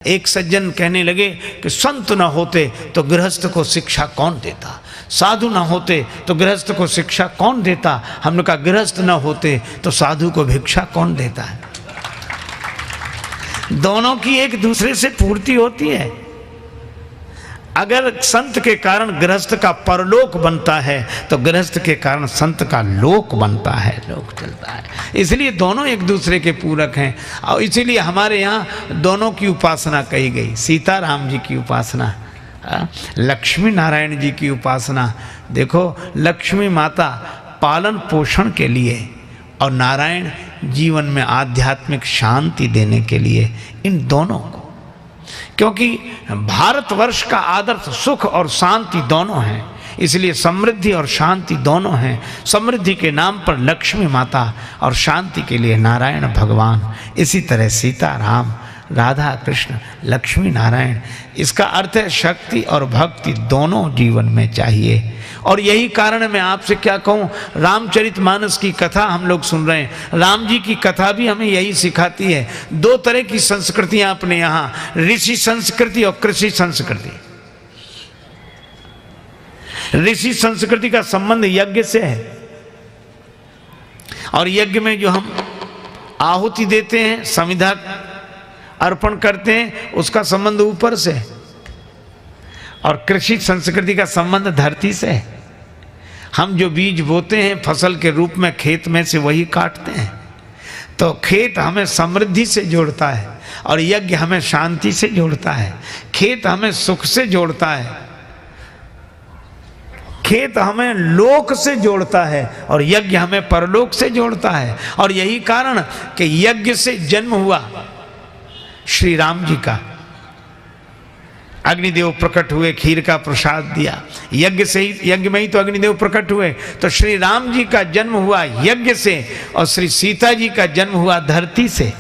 एक सज्जन कहने लगे कि संत न होते तो गृहस्थ को शिक्षा कौन देता, साधु न होते तो गृहस्थ को शिक्षा कौन देता। हमने कहा गृहस्थ न होते तो साधु को भिक्षा कौन देता है। दोनों की एक दूसरे से पूर्ति होती है। अगर संत के कारण गृहस्थ का परलोक बनता है तो गृहस्थ के कारण संत का लोक बनता है, लोक चलता है। इसलिए दोनों एक दूसरे के पूरक हैं और इसीलिए हमारे यहाँ दोनों की उपासना कही गई। सीताराम जी की उपासना, लक्ष्मी नारायण जी की उपासना। देखो, लक्ष्मी माता पालन पोषण के लिए और नारायण जीवन में आध्यात्मिक शांति देने के लिए, इन दोनों को, क्योंकि भारतवर्ष का आदर्श सुख और शांति दोनों हैं, इसलिए समृद्धि और शांति दोनों हैं। समृद्धि के नाम पर लक्ष्मी माता और शांति के लिए नारायण भगवान। इसी तरह सीता राम, राधा कृष्ण, लक्ष्मी नारायण। इसका अर्थ है शक्ति और भक्ति दोनों जीवन में चाहिए। और यही कारण मैं आपसे क्या कहूँ, रामचरितमानस की कथा हम लोग सुन रहे हैं। राम जी की कथा भी हमें यही सिखाती है। दो तरह की संस्कृतियां अपने यहाँ, ऋषि संस्कृति और कृषि संस्कृति। ऋषि संस्कृति का संबंध यज्ञ से है और यज्ञ में जो हम आहुति देते हैं, समिधा अर्पण करते हैं, उसका संबंध ऊपर से है। और कृषि संस्कृति का संबंध धरती से है। हम जो बीज बोते हैं फसल के रूप में खेत में से वही काटते हैं। तो खेत हमें समृद्धि से जोड़ता है और यज्ञ हमें शांति से जोड़ता है। खेत हमें सुख से जोड़ता है, खेत हमें लोक से जोड़ता है और यज्ञ हमें परलोक से जोड़ता है। और यही कारण कि यज्ञ से जन्म हुआ श्री राम जी का। अग्निदेव प्रकट हुए, खीर का प्रसाद दिया, यज्ञ से ही, यज्ञ में ही तो अग्निदेव प्रकट हुए। तो श्री राम जी का जन्म हुआ यज्ञ से और श्री सीता जी का जन्म हुआ धरती से।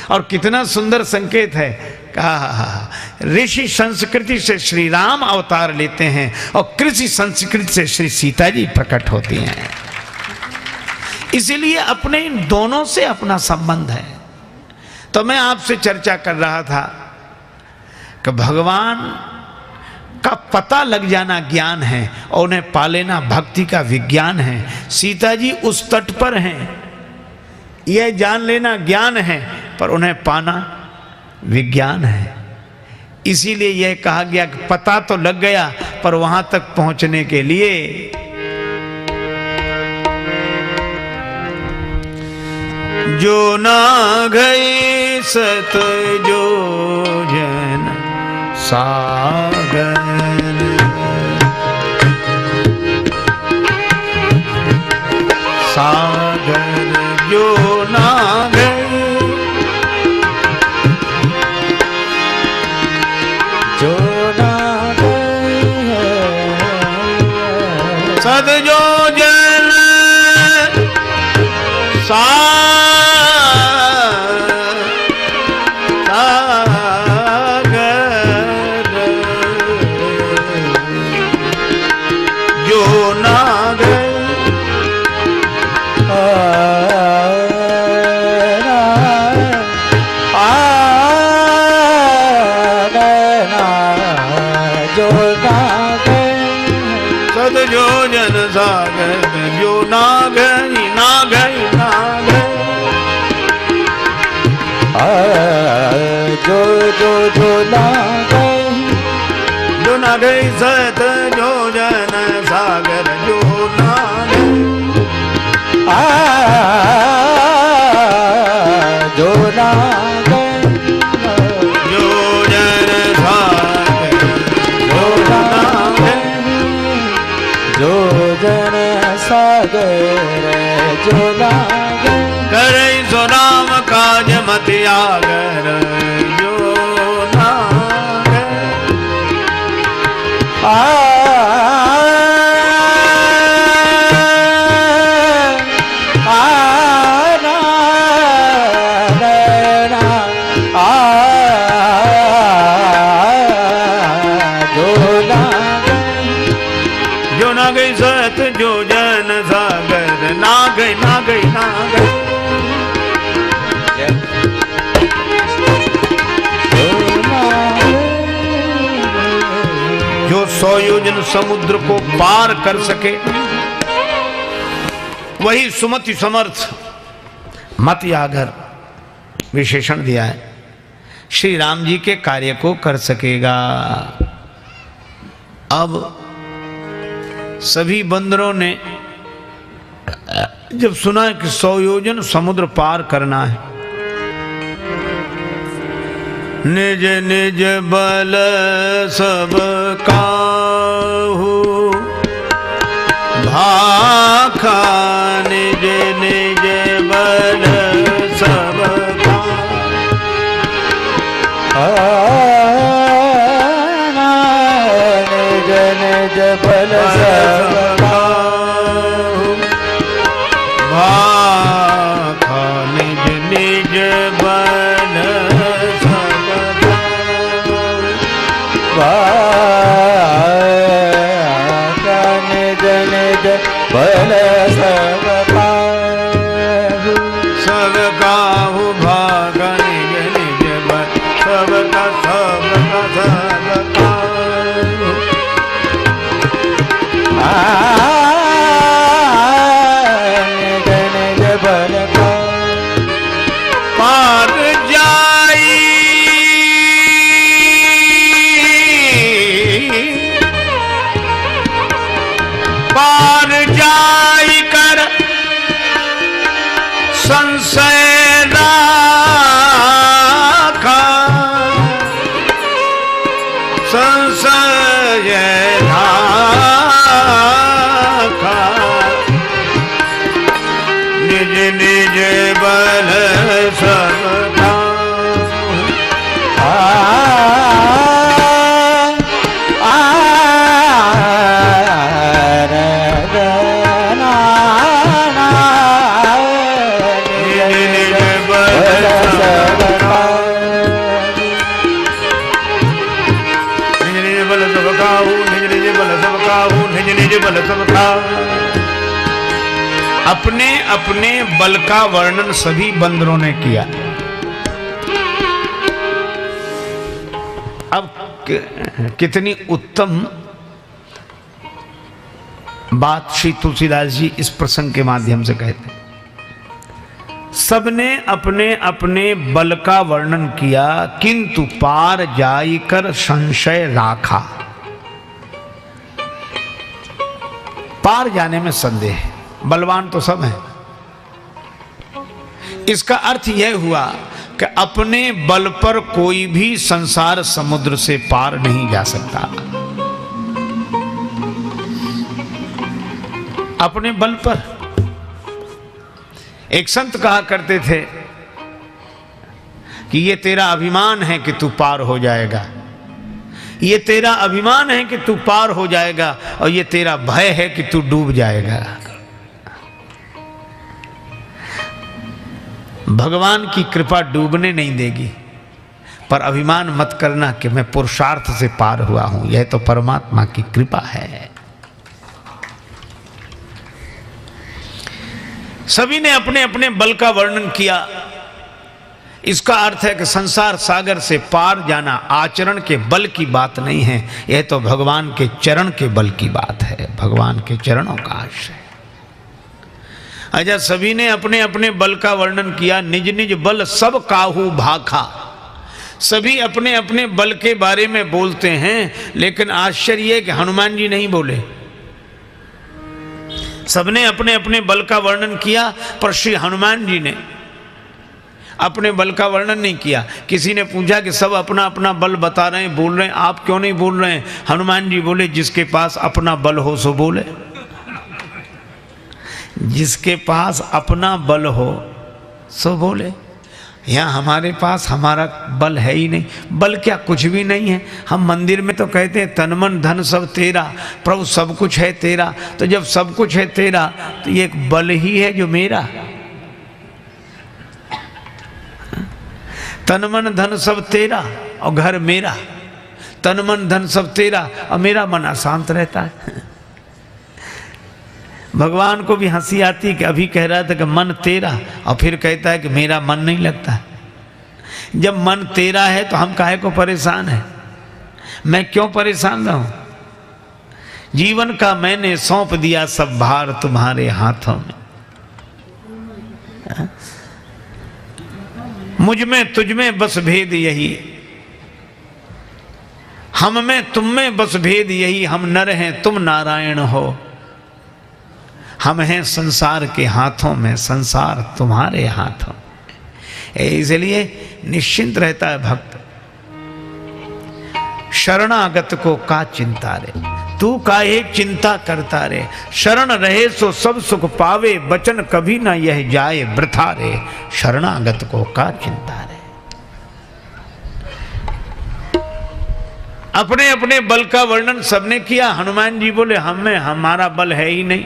और कितना सुंदर संकेत है, कहा ऋषि संस्कृति से श्री राम अवतार लेते हैं और कृषि संस्कृति से श्री सीता जी प्रकट होती हैं। इसीलिए अपने इन दोनों से अपना संबंध है। तो मैं आपसे चर्चा कर रहा था कि भगवान का पता लग जाना ज्ञान है और उन्हें पा लेना भक्ति का विज्ञान है। सीता जी उस तट पर हैं, यह जान लेना ज्ञान है, पर उन्हें पाना विज्ञान है। इसीलिए यह कहा गया कि पता तो लग गया, पर वहां तक पहुंचने के लिए जो ना गए सत जो जन सागर, सागर जो ना गए, जो ना गए सत जो जन सागर, जो ना गई सत जो जन सागर, जो ना गई जो ना गई जो जन सागर, जो ना गई जो जन सागर, जो ना गई करे सो नाम काज मत आगर, जो 100 योजन समुद्र को पार कर सके वही सुमति समर्थ मत यागर विशेषण दिया है, श्री राम जी के कार्य को कर सकेगा। अब सभी बंदरों ने जब सुना कि 100 योजन समुद्र पार करना है, निज निज बल सब काहू भाखा, निज निज बल सब निज निज बल सब भाखा, निज निज बल निज निज बल सब सब काहू भागा, निज निज बल सब का सब काहू निज निज बल पार जाई, पार जाई कर संशय राखा, संशय राखा, निज निज बल सब अपने अपने बल का वर्णन सभी बंदरों ने किया। अब कितनी उत्तम बात श्री तुलसीदास जी इस प्रसंग के माध्यम से कहते हैं। सबने अपने अपने बल का वर्णन किया, किंतु पार जाई कर संशय राखा। पार जाने में संदेह है, बलवान तो सब है। इसका अर्थ यह हुआ कि अपने बल पर कोई भी संसार समुद्र से पार नहीं जा सकता। अपने बल पर एक संत कहा करते थे कि ये तेरा अभिमान है कि तू पार हो जाएगा, ये तेरा अभिमान है कि तू पार हो जाएगा, और ये तेरा भय है कि तू डूब जाएगा। भगवान की कृपा डूबने नहीं देगी, पर अभिमान मत करना कि मैं पुरुषार्थ से पार हुआ हूं। यह तो परमात्मा की कृपा है। सभी ने अपने अपने बल का वर्णन किया। इसका अर्थ है कि संसार सागर से पार जाना आचरण के बल की बात नहीं है, यह तो भगवान के चरण के बल की बात है, भगवान के चरणों का आश्रय। अच्छा, सभी ने अपने अपने बल का वर्णन किया। निज निज बल सब काहू भाखा। सभी अपने अपने बल के बारे में बोलते हैं, लेकिन आश्चर्य है कि हनुमान जी नहीं बोले। सबने अपने अपने बल का वर्णन किया, पर श्री हनुमान जी ने अपने बल का वर्णन नहीं किया। किसी ने पूछा कि सब अपना अपना बल बता रहे हैं, बोल रहे हैं, आप क्यों नहीं बोल रहे हैं? हनुमान जी बोले, जिसके पास अपना बल हो सो बोले। जिसके पास अपना बल हो सो बोले। यहाँ हमारे पास हमारा बल है ही नहीं। बल क्या, कुछ भी नहीं है। हम मंदिर में तो कहते हैं तन मन धन सब तेरा, प्रभु सब कुछ है तेरा। तो जब सब कुछ है तेरा, तो ये एक बल ही है जो मेरा। तन मन धन सब तेरा और घर मेरा। तन मन धन सब तेरा और मेरा मन अशांत रहता है। भगवान को भी हंसी आती कि अभी कह रहा था कि मन तेरा, और फिर कहता है कि मेरा मन नहीं लगता। जब मन तेरा है तो हम काहे को परेशान है? मैं क्यों परेशान रहूं? जीवन का मैंने सौंप दिया सब भार तुम्हारे हाथों में। मुझ में तुझ में बस भेद यही, हम में तुम में बस भेद यही, हम नर हैं तुम नारायण हो। हम हैं संसार के हाथों में, संसार तुम्हारे हाथों में। इसलिए निश्चिंत रहता है भक्त। शरणागत को का चिंता रे, तू काहे चिंता करता रे। शरण रहे सो सब सुख पावे, बचन कभी ना यह जाए वृथा रे। शरणागत को का चिंता रे। अपने अपने बल का वर्णन सबने किया। हनुमान जी बोले हमें हमारा बल है ही नहीं।